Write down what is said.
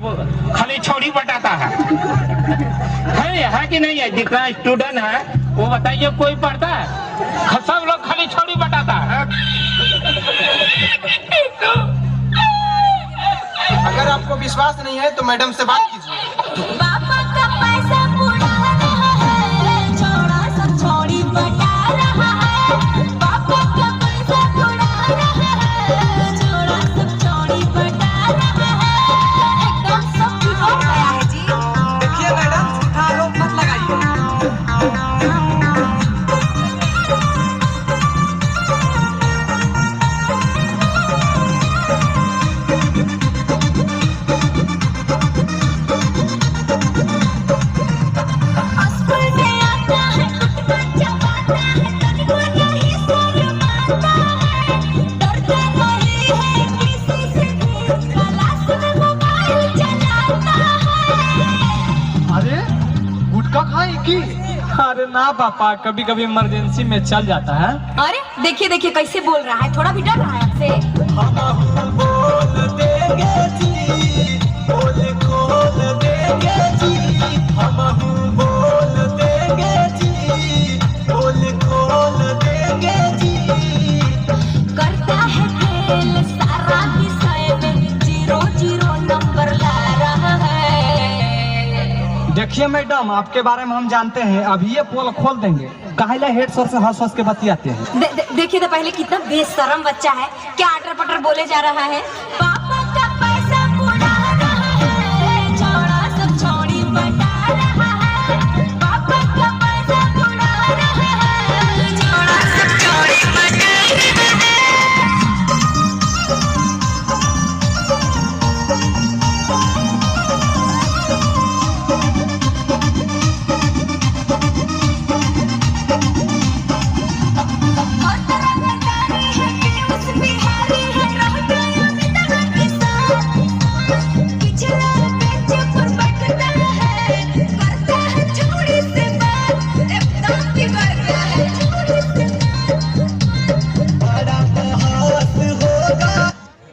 खाली छोड़ी बटाता है कि नहीं है? जितना स्टूडेंट है वो बताइए, कोई पढ़ता है? सब लोग खाली छोड़ी बटाता है। अगर आपको विश्वास नहीं है तो मैडम से बात कीजिए। पापा का पैसा उड़ा रहा है, छोड़ा सब छोड़ी बटा रहा है। पापा का पैसा उड़ा रहा है, छोड़ा सब छोड़ी बटा रहा है। एकदम सब ठीक हो गया है जी। देखिए मैडम, झूठा आरोप मत लगाइए। अरे ना पापा, कभी कभी इमरजेंसी में चल जाता है। अरे देखिए देखिए कैसे बोल रहा है, थोड़ा भी डर रहा है आपसे। करता है खेल सारा विषय में, 0 नंबर ला रहा है। देखिए मैडम, आपके बारे में हम जानते हैं, अभी ये पोल खोल देंगे। काहेला हेड सर से हंस हंस के बतियाते हैं। देखिए तो पहले कितना बेशरम बच्चा है, क्या अटर पटर बोले जा रहा है।